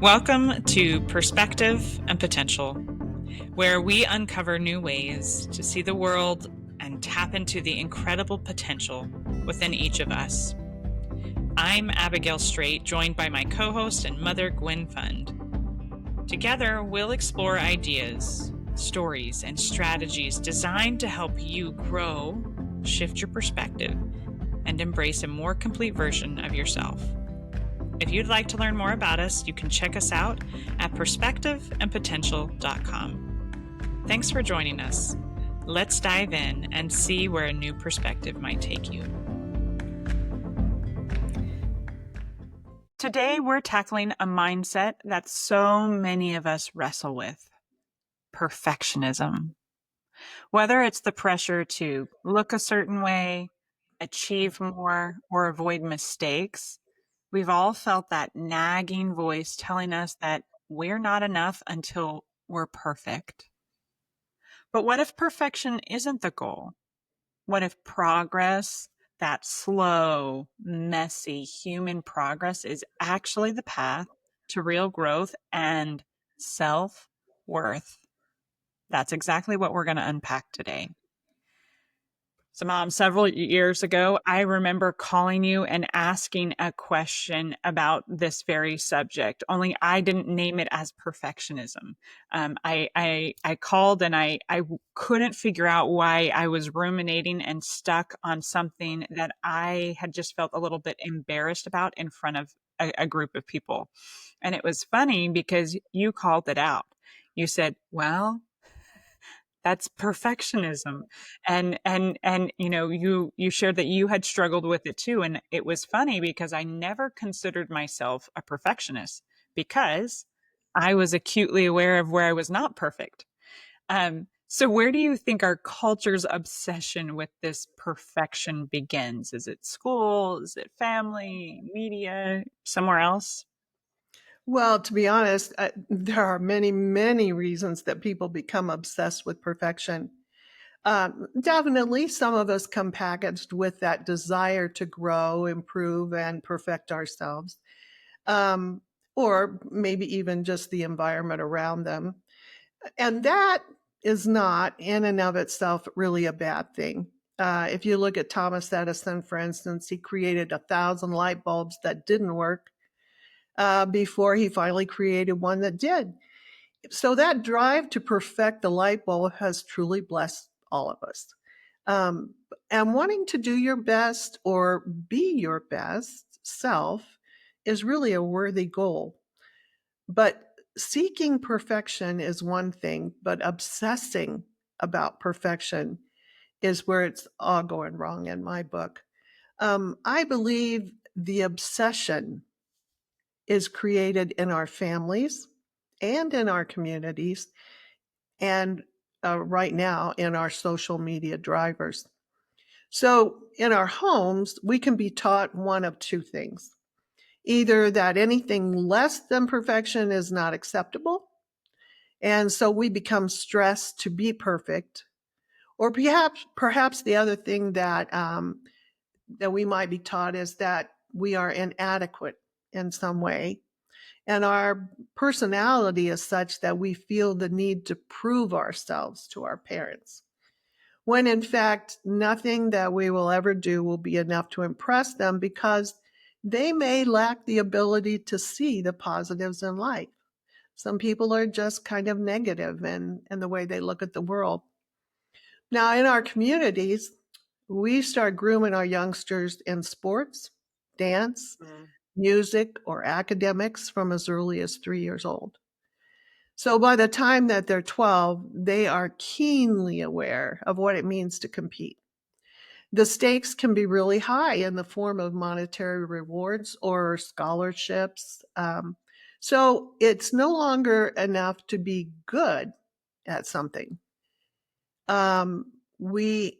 Welcome to Perspective and Potential, where we uncover new ways to see the world and tap into the incredible potential within each of us. I'm Abigail Straight, joined by my co host and mother, Gwen Fund. Together, we'll explore ideas, stories, and strategies designed to help you grow, shift your perspective, and embrace a more complete version of yourself. If you'd like to learn more about us, you can check us out at perspectiveandpotential.com. Thanks for joining us. Let's dive in and see where a new perspective might take you. Today, we're tackling a mindset that so many of us wrestle with: perfectionism. Whether it's the pressure to look a certain way, achieve more, or avoid mistakes, we've all felt that nagging voice telling us that we're not enough until we're perfect. But what if perfection isn't the goal? What if progress, that slow, messy human progress, is actually the path to real growth and self-worth? That's exactly what we're going to unpack today. So, Mom, several years ago, I remember calling you and asking a question about this very subject, only I didn't name it as perfectionism. I called and I couldn't figure out why I was ruminating and stuck on something that I had just felt a little bit embarrassed about in front of a group of people. And it was funny because you called it out. You said, well, that's perfectionism. And you shared that you had struggled with it too. And it was funny because I never considered myself a perfectionist because I was acutely aware of where I was not perfect. So where do you think our culture's obsession with this perfection begins? Is it school? Is it family, media, somewhere else? Well, to be honest, there are many, many reasons that people become obsessed with perfection. Definitely, some of us come packaged with that desire to grow, improve, and perfect ourselves, um, or maybe even just the environment around them. And that is not, in and of itself, really a bad thing. If you look at Thomas Edison, for instance, he created 1,000 light bulbs that didn't work before he finally created one that did. So that drive to perfect the light bulb has truly blessed all of us. Um, and wanting to do your best or be your best self is really a worthy goal. But seeking perfection is one thing, but obsessing about perfection is where it's all going wrong in my book. I believe the obsession is created in our families and in our communities and right now in our social media drivers. So in our homes, we can be taught one of two things: either that anything less than perfection is not acceptable, and so we become stressed to be perfect, or perhaps the other thing that we might be taught is that we are inadequate in some way. And our personality is such that we feel the need to prove ourselves to our parents, when in fact, nothing that we will ever do will be enough to impress them because they may lack the ability to see the positives in life. Some people are just kind of negative in the way they look at the world. Now, in our communities, we start grooming our youngsters in sports, dance, music, or academics from as early as 3 years old. So by the time that they're 12, they are keenly aware of what it means to compete. The stakes can be really high in the form of monetary rewards or scholarships. So it's no longer enough to be good at something. We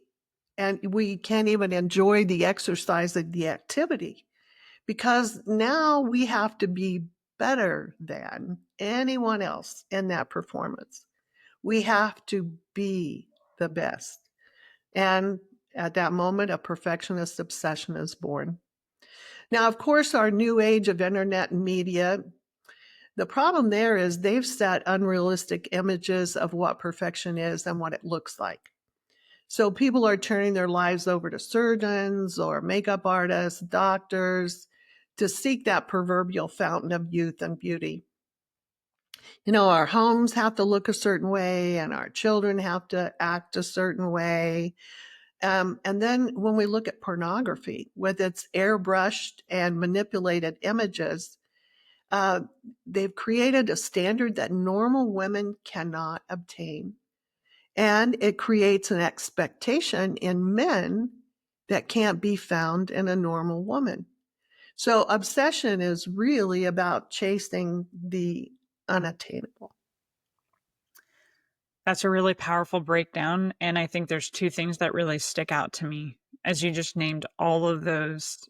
can't even enjoy the exercise of the activity because now we have to be better than anyone else in that performance. We have to be the best. And at that moment, a perfectionist obsession is born. Now, of course, our new age of internet and media, The problem there is they've set unrealistic images of what perfection is and what it looks like. So people are turning their lives over to surgeons or makeup artists, doctors, to seek that proverbial fountain of youth and beauty. Our homes have to look a certain way and our children have to act a certain way. And then when we look at pornography with its airbrushed and manipulated images, uh, they've created a standard that normal women cannot obtain. And it creates an expectation in men that can't be found in a normal woman. So obsession is really about chasing the unattainable. That's a really powerful breakdown. And I think there's two things that really stick out to me as you just named all of those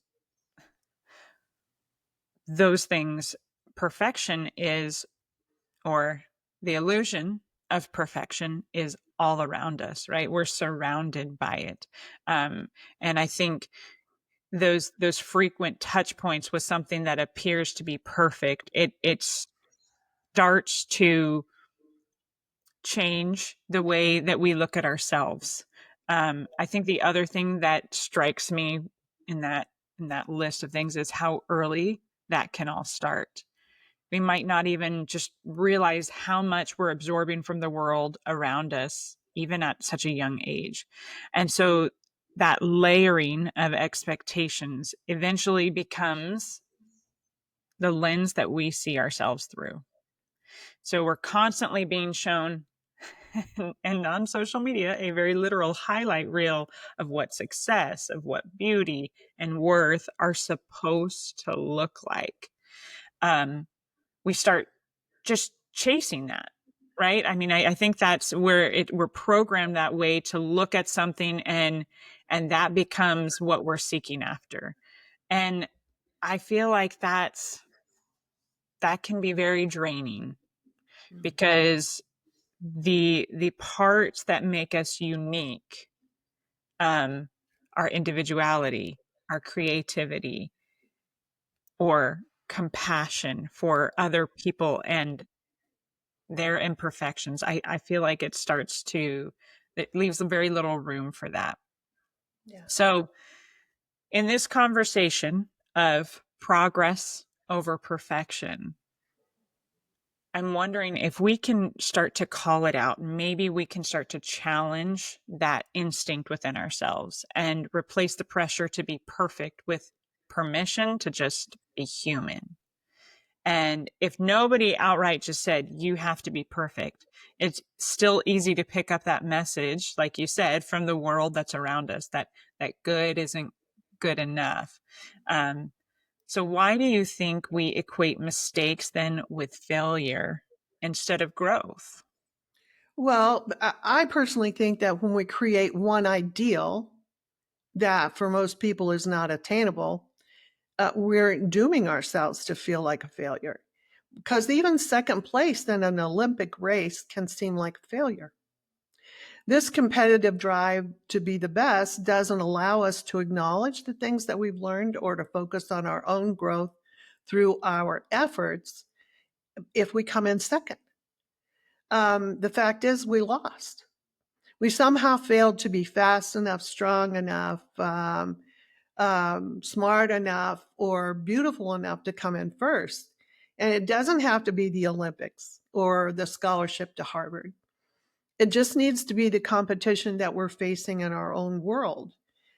things. Perfection is, or the illusion of perfection is all around us, right? We're surrounded by it. And I think those frequent touch points with something that appears to be perfect, it starts to change the way that we look at ourselves. I think the other thing that strikes me in that list of things is how early that can all start. We might not even just realize how much we're absorbing from the world around us, even at such a young age. And so that layering of expectations eventually becomes the lens that we see ourselves through. So we're constantly being shown, and on social media, a very literal highlight reel of what success, of what beauty and worth are supposed to look like. We start just chasing that, right? I mean, I think that's where we're programmed that way to look at something, and that becomes what we're seeking after. And I feel like that can be very draining, because the parts that make us unique, um, our individuality, our creativity, or compassion for other people and their imperfections, I feel like it leaves very little room for that. Yeah. So in this conversation of progress over perfection, I'm wondering if we can start to call it out. Maybe we can start to challenge that instinct within ourselves and replace the pressure to be perfect with permission to just be human. And if nobody outright just said, you have to be perfect, it's still easy to pick up that message, like you said, from the world that's around us, that good isn't good enough. Um, so why do you think we equate mistakes then with failure instead of growth? Well, I personally think that when we create one ideal that for most people is not attainable, we're dooming ourselves to feel like a failure. Because even second place in an Olympic race can seem like failure. This competitive drive to be the best doesn't allow us to acknowledge the things that we've learned or to focus on our own growth through our efforts if we come in second. The fact is, we lost. We somehow failed to be fast enough, strong enough, smart enough, or beautiful enough to come in first. And it doesn't have to be the Olympics or the scholarship to Harvard. It just needs to be the competition that we're facing in our own world.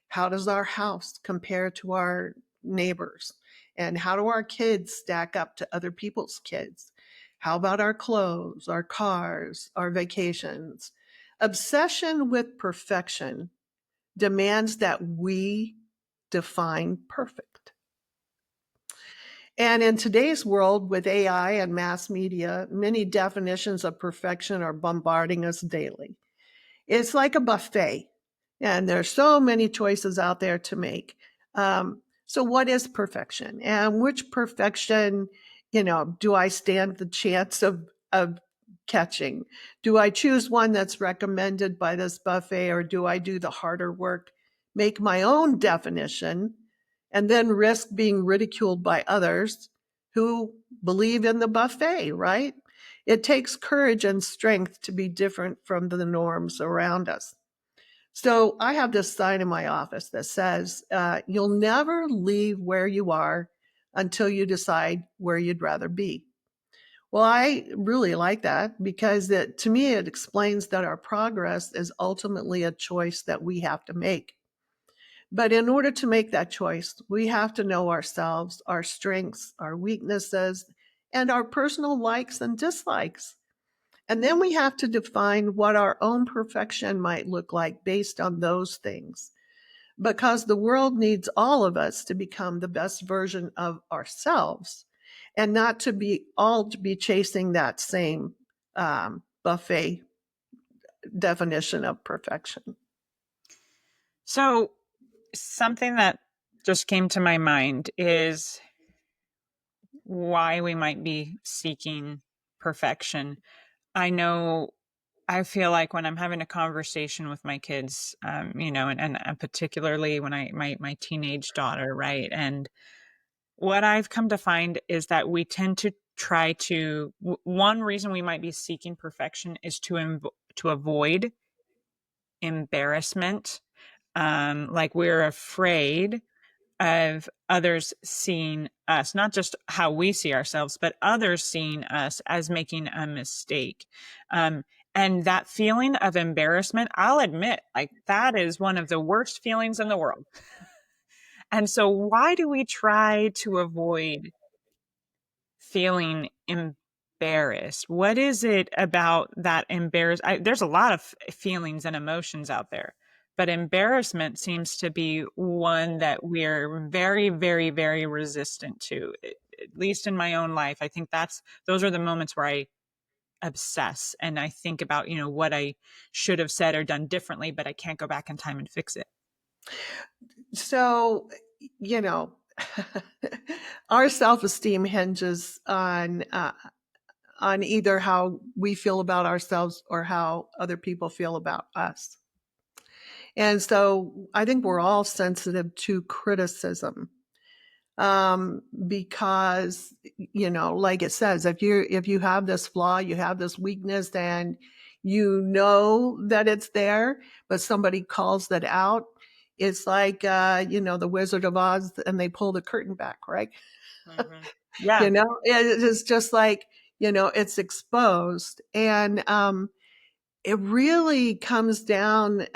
How does our house compare to our neighbors? And how do our kids stack up to other people's kids? How about our clothes, our cars, our vacations? Obsession with perfection demands that we define perfect. And in today's world with AI and mass media, many definitions of perfection are bombarding us daily. It's like a buffet, and there's so many choices out there to make. So what is perfection? And which perfection, do I stand the chance of catching? Do I choose one that's recommended by this buffet, or do I do the harder work, make my own definition, and then risk being ridiculed by others who believe in the buffet, right? It takes courage and strength to be different from the norms around us. So I have this sign in my office that says, you'll never leave where you are until you decide where you'd rather be. Well, I really like that because to me, it explains that our progress is ultimately a choice that we have to make. But in order to make that choice, we have to know ourselves, our strengths, our weaknesses, and our personal likes and dislikes. And then we have to define what our own perfection might look like based on those things. Because the world needs all of us to become the best version of ourselves and not to be all to be chasing that same buffet definition of perfection. So, something that just came to my mind is why we might be seeking perfection. I know I feel like when I'm having a conversation with my kids, and particularly when my teenage daughter, right? And what I've come to find is that we tend to try to one reason we might be seeking perfection is to avoid embarrassment. Like we're afraid of others seeing us, not just how we see ourselves, but others seeing us as making a mistake. Um, and that feeling of embarrassment, I'll admit, like that is one of the worst feelings in the world. And so, why do we try to avoid feeling embarrassed? What is it about that there's a lot of feelings and emotions out there, but embarrassment seems to be one that we're very, very, very resistant to. At least in my own life, I think those are the moments where I obsess and I think about, what I should have said or done differently, but I can't go back in time and fix it. So, you know, our self-esteem hinges on either how we feel about ourselves or how other people feel about us. And so I think we're all sensitive to criticism. Because, like it says, if you have this flaw, you have this weakness, and you know that it's there, but somebody calls that out, it's like, the Wizard of Oz, and they pull the curtain back, right? Mhm. Yeah, It is just like, it's exposed. And it really comes down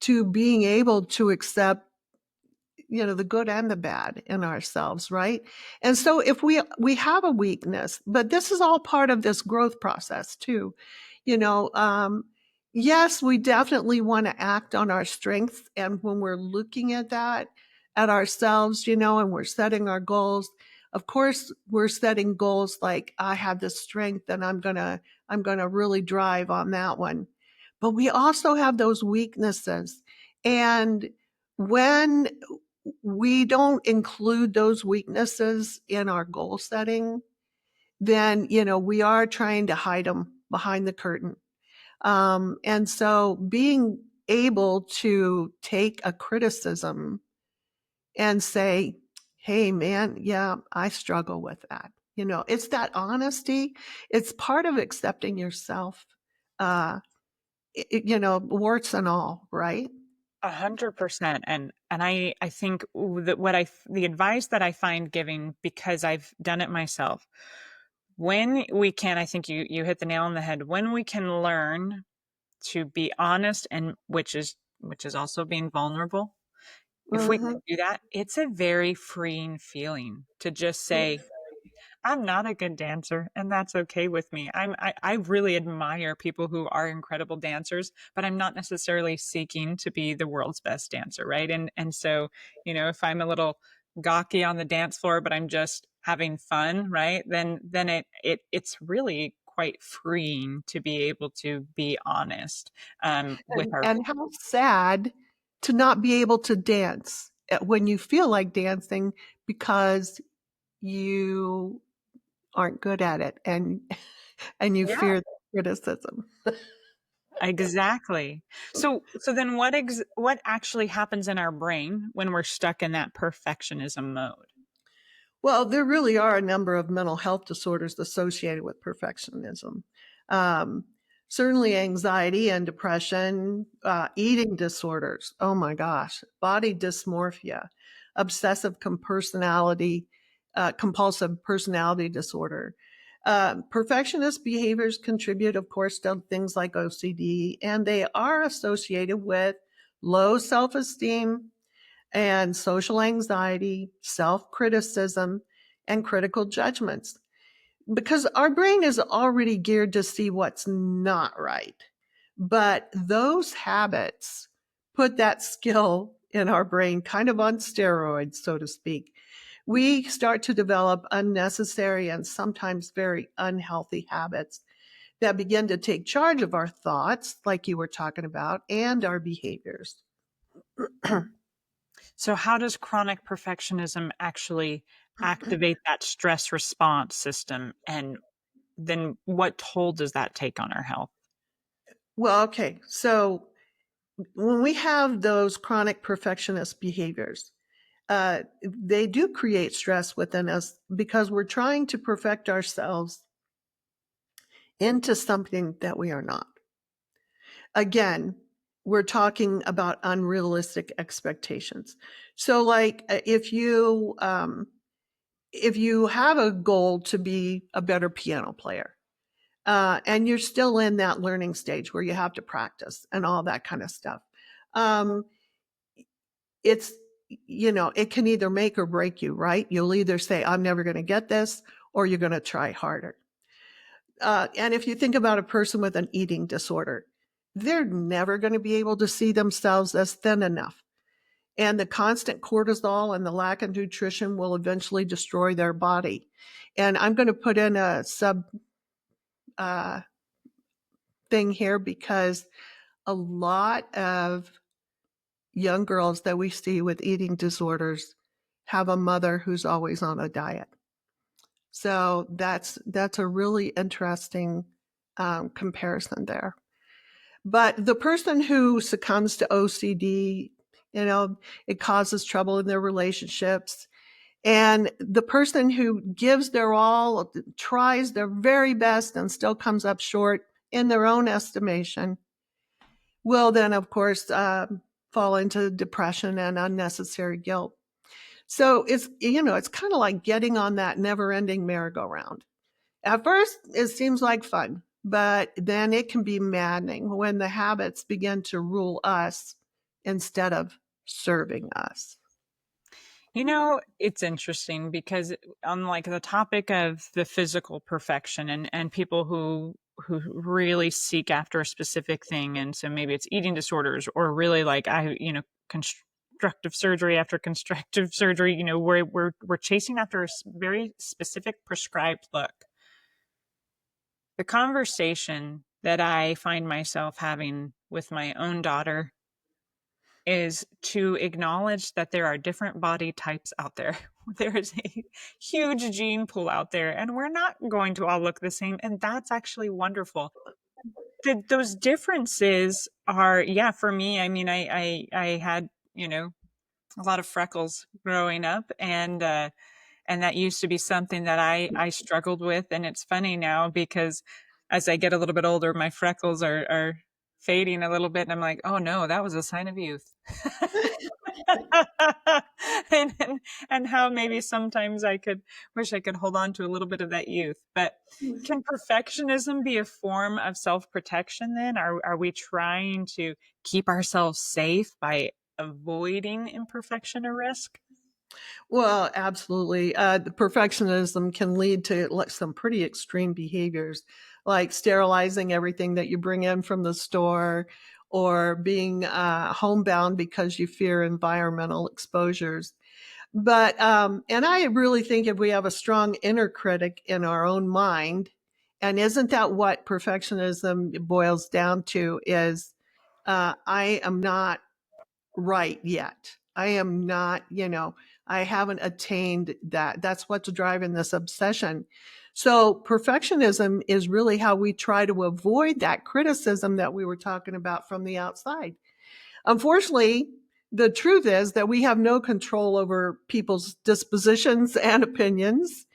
to being able to accept the good and the bad in ourselves, right? And so if we have a weakness, but this is all part of this growth process too. you know um yes, we definitely want to act on our strengths, and when we're looking at that at ourselves, and we're setting our goals, of course we're setting goals like, I have this strength and I'm gonna really drive on that one. But we also have those weaknesses, and when we don't include those weaknesses in our goal setting, then, we are trying to hide them behind the curtain. And so being able to take a criticism and say, hey, man, yeah, I struggle with that. It's that honesty. It's part of accepting yourself, uh, warts and all, right? 100%. And I think that the advice that I find giving, because I've done it myself, when we can, I think you hit the nail on the head. When we can learn to be honest, and which is also being vulnerable. If we can Hmm. do that, it's a very freeing feeling to just say, I'm not a good dancer, and that's okay with me. I really admire people who are incredible dancers, but I'm not necessarily seeking to be the world's best dancer, right? And so, if I'm a little gawky on the dance floor, but I'm just having fun, right? Then it's really quite freeing to be able to be honest with our. And how sad to not be able to dance when you feel like dancing because you aren't good at it, and you Yeah, fear the criticism. exactly. So then what actually happens in our brain when we're stuck in that perfectionism mode? Well, there really are a number of mental health disorders associated with perfectionism. Um, Certainly, anxiety and depression, eating disorders. Oh my gosh, body dysmorphia, obsessive compulsive personality disorder. Perfectionist behaviors contribute, of course, to things like OCD, and they are associated with low self esteem, and social anxiety, self criticism, and critical judgments. Because our brain is already geared to see what's not right. But those habits put that skill in our brain kind of on steroids, so to speak. We start to develop unnecessary and sometimes very unhealthy habits that begin to take charge of our thoughts, like you were talking about, and our behaviors. So, how does chronic perfectionism actually activate that stress response system? And then what toll does that take on our health? Well, okay. So when we have those chronic perfectionist behaviors, they do create stress within us because we're trying to perfect ourselves into something that we are not. Again, we're talking about unrealistic expectations. So, like, if you have a goal to be a better piano player, and you're still in that learning stage where you have to practice and all that kind of stuff, um, it's it can either make or break you, right? You'll either say, I'm never going to get this, or you're going to try harder. And if you think about a person with an eating disorder, they're never going to be able to see themselves as thin enough. And the constant cortisol and the lack of nutrition will eventually destroy their body. And I'm going to put in a sub uh, thing here because a lot of young girls that we see with eating disorders have a mother who's always on a diet. So that's a really interesting comparison there. But the person who succumbs to OCD, it causes trouble in their relationships. And the person who gives their all, tries their very best, and still comes up short in their own estimation, will then, of course, fall into depression and unnecessary guilt. So it's kind of like getting on that never ending merry-go-round. At first, it seems like fun, but then it can be maddening when the habits begin to rule us instead of serving us. It's interesting because on like the topic of the physical perfection and people who really seek after a specific thing, and so maybe it's eating disorders or really like constructive surgery after constructive surgery, we're chasing after a very specific prescribed look. The conversation that I find myself having with my own daughter is to acknowledge that there are different body types out there. There is a huge gene pool out there, and we're not going to all look the same. And that's actually wonderful. Those differences are, yeah, for me. I mean, I had, a lot of freckles growing up, and that used to be something that I struggled with. And it's funny now because as I get a little bit older, my freckles are fading a little bit, and I'm like, oh no, that was a sign of youth. and, and and how maybe sometimes I could wish I could hold on to a little bit of that youth. But can perfectionism be a form of self-protection then? Are we trying to keep ourselves safe by avoiding imperfection or risk? Well, absolutely. The perfectionism can lead to like some pretty extreme behaviors, like sterilizing everything that you bring in from the store, or being homebound because you fear environmental exposures. But and I really think if we have a strong inner critic in our own mind, and isn't that what perfectionism boils down to? Is I am not right yet. I am not, I haven't attained that. That's what's driving this obsession. So, perfectionism is really how we try to avoid that criticism that we were talking about from the outside. Unfortunately, The truth is that we have no control over people's dispositions and opinions,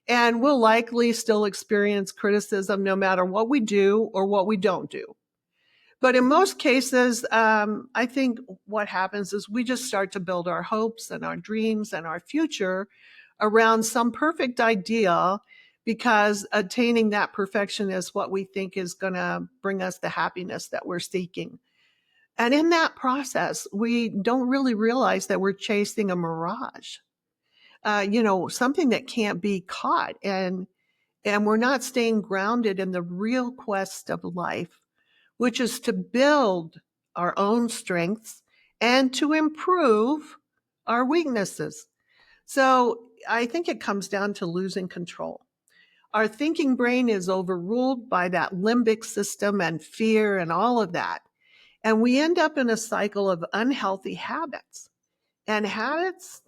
and we'll likely still experience criticism no matter what we do or what we don't do. But in most cases, I think what happens is we just start to build our hopes and our dreams and our future around some perfect ideal, because attaining that perfection is what we think is going to bring us the happiness that we're seeking. And in that process, we don't really realize that we're chasing a mirage, something that can't be caught. And we're not staying grounded in the real quest of life, which is to build our own strengths and to improve our weaknesses. So I think it comes down to losing control. Our thinking brain is overruled by that limbic system and fear and all of that. And we end up in a cycle of unhealthy habits. And habits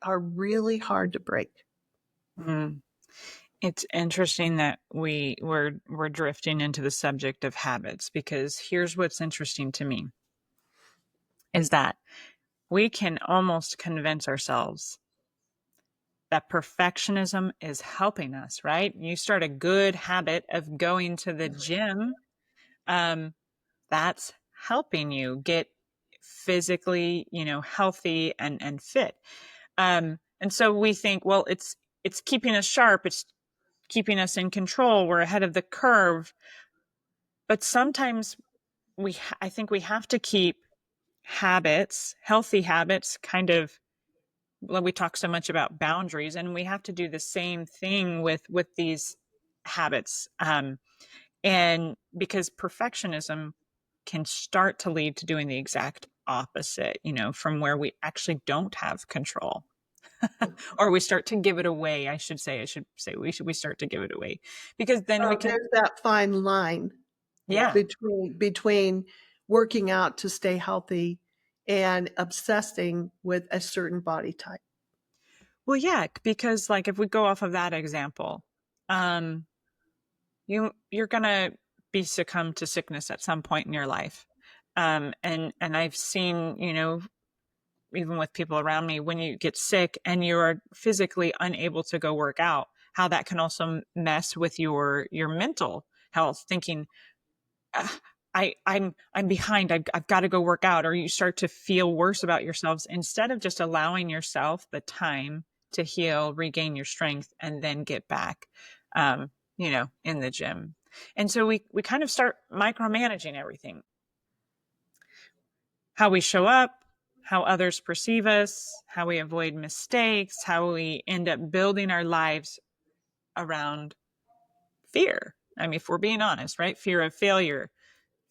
are really hard to break. Mm. It's interesting that we're drifting into the subject of habits, because here's what's interesting to me is that we can almost convince ourselves that perfectionism is helping us, right? You start a good habit of going to the gym, um, that's helping you get physically, healthy and fit. And so we think, well, it's keeping us sharp, it's keeping us in control, we're ahead of the curve. But sometimes I think we have to keep habits, healthy habits, kind of, well, we talk so much about boundaries, and we have to do the same thing with these habits. And because perfectionism can start to lead to doing the exact opposite, from where we actually don't have control. Or we start to give it away. I should say we start to give it away, because then we Oh, can, there's that fine line yeah. between working out to stay healthy and obsessing with a certain body type. Well, yeah, because like if we go off of that example, um, you're gonna be succumb to sickness at some point in your life. And I've seen, even with people around me, when you get sick and you're physically unable to go work out, how that can also mess with your mental health, thinking, "Ah, I'm behind. I've got to go work out," or you start to feel worse about yourselves instead of just allowing yourself the time to heal, regain your strength, and then get back, in the gym. And so we kind of start micromanaging everything, how we show up, how others perceive us, how we avoid mistakes, how we end up building our lives around fear. I mean, if we're being honest, right? Fear of failure,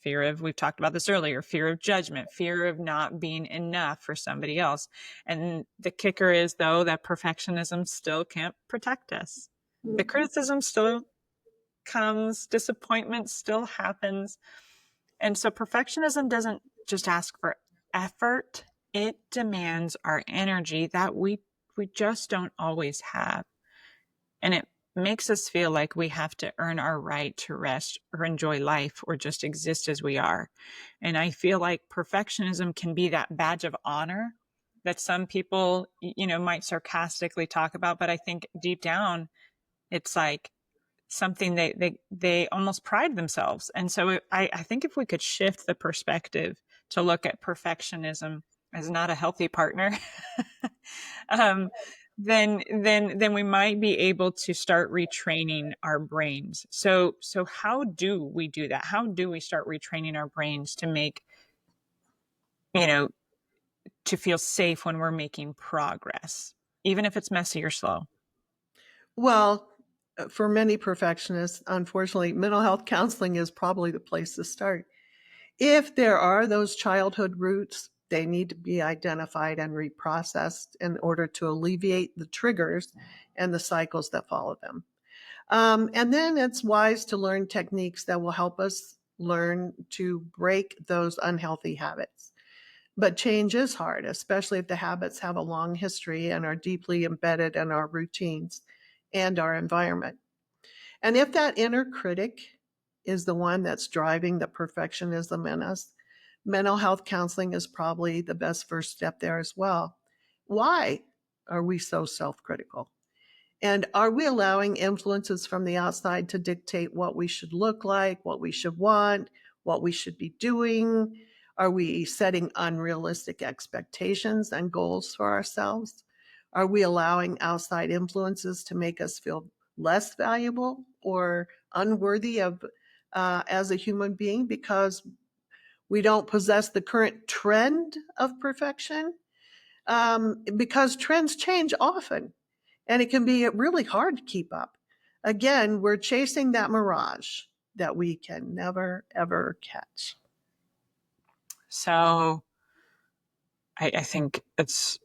fear of, we've talked about this earlier, fear of judgment, fear of not being enough for somebody else. And the kicker is, though, that perfectionism still can't protect us. The criticism still comes, disappointment still happens. And so perfectionism doesn't just ask for effort, it demands our energy that we just don't always have. And it makes us feel like we have to earn our right to rest or enjoy life or just exist as we are. And I feel like perfectionism can be that badge of honor that some people, might sarcastically talk about. But I think deep down, it's like something they almost pride themselves. And so I think if we could shift the perspective to look at perfectionism as not a healthy partner, um, then we might be able to start retraining our brains. So how do we do that? How do we start retraining our brains to make, you know, to feel safe when we're making progress, even if it's messy or slow? Well, for many perfectionists, unfortunately, mental health counseling is probably the place to start. If there are those childhood roots, they need to be identified and reprocessed in order to alleviate the triggers and the cycles that follow them. And then it's wise to learn techniques that will help us learn to break those unhealthy habits. But change is hard, especially if the habits have a long history and are deeply embedded in our routines and our environment. And if that inner critic is the one that's driving the perfectionism in us, Mental health counseling is probably the best first step there as well. Why are we so self critical? And are we allowing influences from the outside to dictate what we should look like, what we should want, what we should be doing? Are we setting unrealistic expectations and goals for ourselves? Are we allowing outside influences to make us feel less valuable or unworthy of as a human being because we don't possess the current trend of perfection? Because trends change often and it can be really hard to keep up. Again, we're chasing that mirage that we can never, ever catch. So I think it's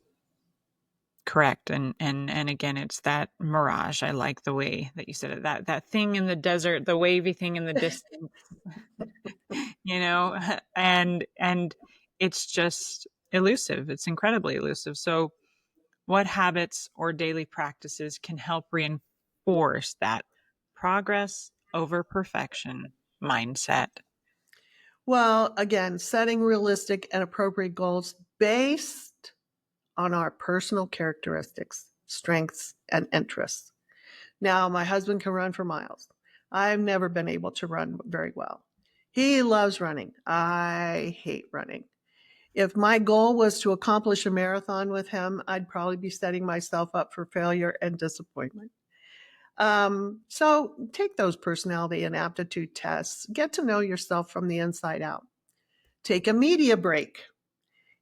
correct. And again, it's that mirage. I like the way that you said it. That thing in the desert, the wavy thing in the distance, you know, and it's just elusive. It's incredibly elusive. So what habits or daily practices can help reinforce that progress over perfection mindset? Well, again, setting realistic and appropriate goals based on our personal characteristics, strengths, and interests. Now, my husband can run for miles. I've never been able to run very well. He loves running. I hate running. If my goal was to accomplish a marathon with him, I'd probably be setting myself up for failure and disappointment. So take those personality and aptitude tests. Get to know yourself from the inside out. Take a media break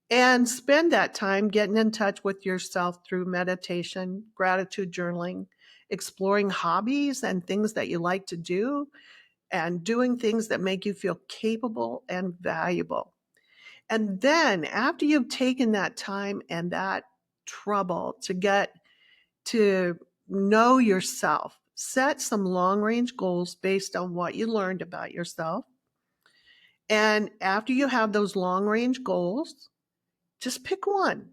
and spend that time getting in touch with yourself through meditation, gratitude journaling, exploring hobbies and things that you like to do, and doing things that make you feel capable and valuable. And then after you've taken that time and that trouble to get to know yourself, set some long range goals based on what you learned about yourself. And after you have those long range goals, just pick one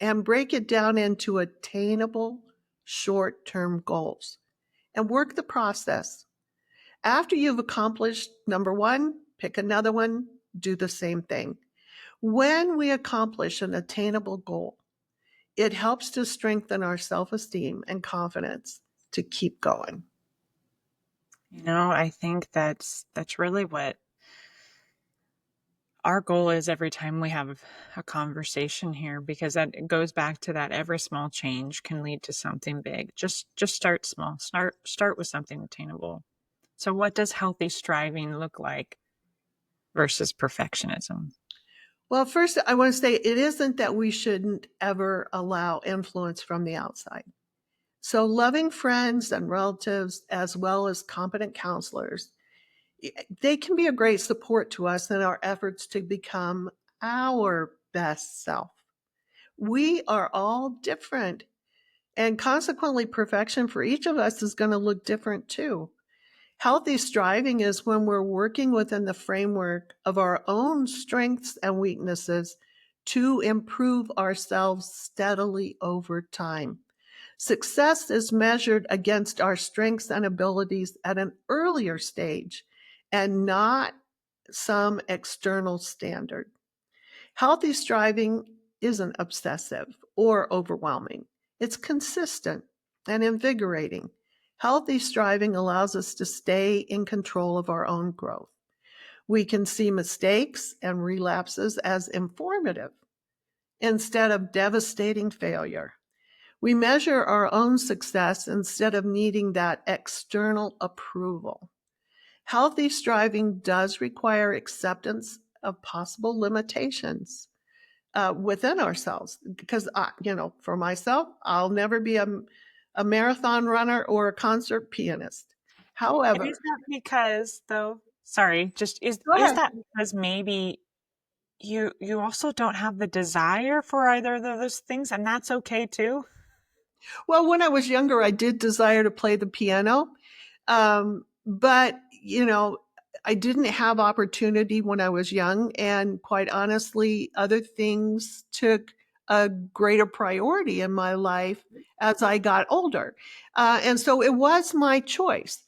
and break it down into attainable short term goals and work the process. After you've accomplished number one, pick another one, do the same thing. When we accomplish an attainable goal, it helps to strengthen our self esteem and confidence to keep going. I think that's really what our goal is every time we have a conversation here, because that goes back to that every small change can lead to something big. Just start small. Start with something attainable. So what does healthy striving look like versus perfectionism? Well, first, I want to say it isn't that we shouldn't ever allow influence from the outside. So, loving friends and relatives, as well as competent counselors, they can be a great support to us in our efforts to become our best self. We are all different, and consequently, perfection for each of us is going to look different too. Healthy striving is when we're working within the framework of our own strengths and weaknesses to improve ourselves steadily over time. Success is measured against our strengths and abilities at an earlier stage and not some external standard. Healthy striving isn't obsessive or overwhelming. It's consistent and invigorating. Healthy striving allows us to stay in control of our own growth. We can see mistakes and relapses as informative instead of devastating failure. We measure our own success instead of needing that external approval. Healthy striving does require acceptance of possible limitations within ourselves. Because, for myself, I'll never be a marathon runner or a concert pianist. And is However, that because, though, sorry, just go is ahead. that because maybe you also don't have the desire for either of those things, and that's okay too? Well, when I was younger, I did desire to play the piano. But, I didn't have opportunity when I was young. And quite honestly, other things took a greater priority in my life as I got older. And so it was my choice.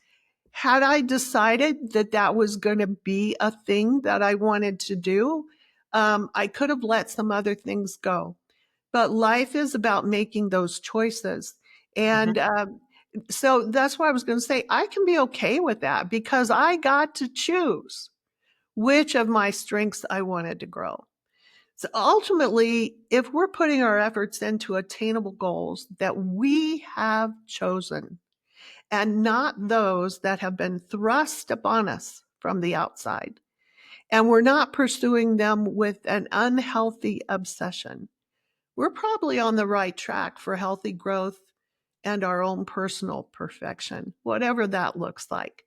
Had I decided that that was going to be a thing that I wanted to do, I could have let some other things go. But life is about making those choices. Mhm. And so that's why I was going to say I can be okay with that because I got to choose which of my strengths I wanted to grow. So ultimately, if we're putting our efforts into attainable goals that we have chosen and not those that have been thrust upon us from the outside, and we're not pursuing them with an unhealthy obsession, we're probably on the right track for healthy growth and our own personal perfection, whatever that looks like.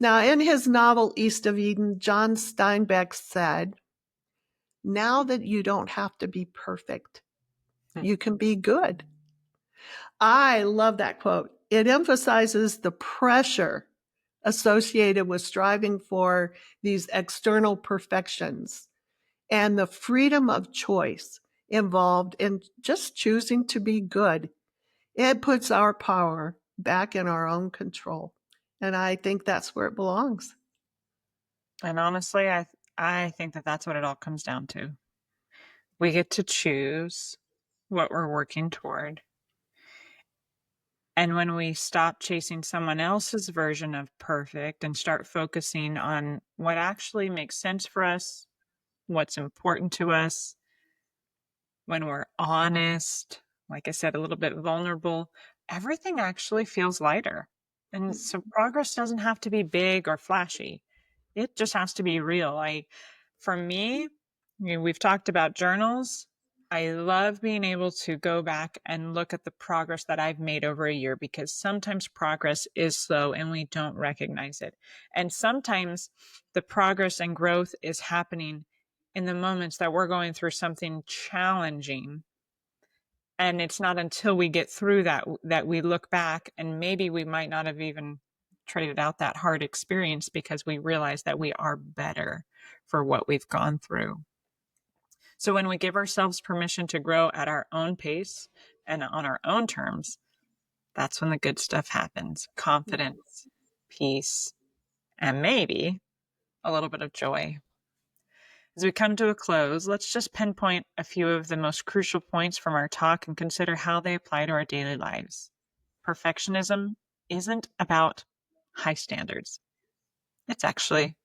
Now, in his novel East of Eden, John Steinbeck said, "Now that you don't have to be perfect, Hmm. you can be good." I love that quote. It emphasizes the pressure associated with striving for these external perfections and the freedom of choice involved in just choosing to be good. It puts our power back in our own control. And I think that's where it belongs. And honestly, I think that that's what it all comes down to. We get to choose what we're working toward. And when we stop chasing someone else's version of perfect and start focusing on what actually makes sense for us, what's important to us, when we're honest, like I said, a little bit vulnerable, everything actually feels lighter. And so progress doesn't have to be big or flashy. It just has to be real. For me, we've talked about journals. I love being able to go back and look at the progress that I've made over a year because sometimes progress is slow and we don't recognize it. And sometimes the progress and growth is happening in the moments that we're going through something challenging. And it's not until we get through that we look back and maybe we might not have even traded out that hard experience because we realize that we are better for what we've gone through. So when we give ourselves permission to grow at our own pace and on our own terms, that's when the good stuff happens. Confidence, peace, and maybe a little bit of joy. As we come to a close, let's just pinpoint a few of the most crucial points from our talk and consider how they apply to our daily lives. Perfectionism isn't about high standards. It's actually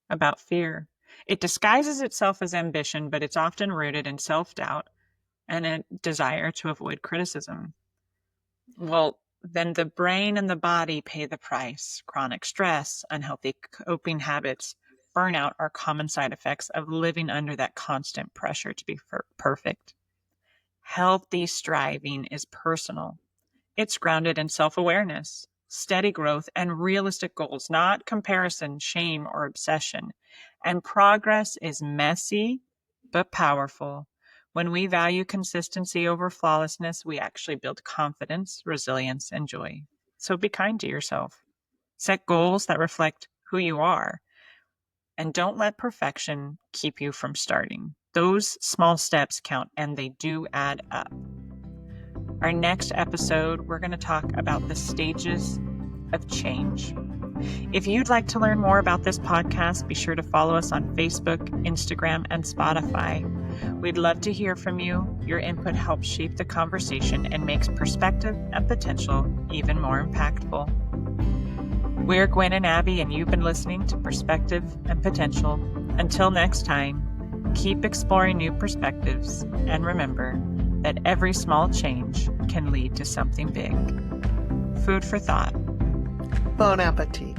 about fear. It disguises itself as ambition, but it's often rooted in self doubt and a desire to avoid criticism. Well, then the brain and the body pay the price. Chronic stress, unhealthy coping habits, burnout are common side effects of living under that constant pressure to be perfect. Healthy striving is personal. It's grounded in self awareness, steady growth, and realistic goals, not comparison, shame, or obsession. And progress is messy, but powerful. When we value consistency over flawlessness, we actually build confidence, resilience, and joy. So be kind to yourself. Set goals that reflect who you are, and don't let perfection keep you from starting. Those small steps count, and they do add up. Our next episode, we're going to talk about the stages of change. If you'd like to learn more about this podcast, be sure to follow us on Facebook, Instagram, and Spotify. We'd love to hear from you. Your input helps shape the conversation and makes perspective and potential even more impactful. We're Gwen and Abby, and you've been listening to Perspective and Potential. Until next time, keep exploring new perspectives, and remember that every small change can lead to something big. Food for thought. Bon appetit.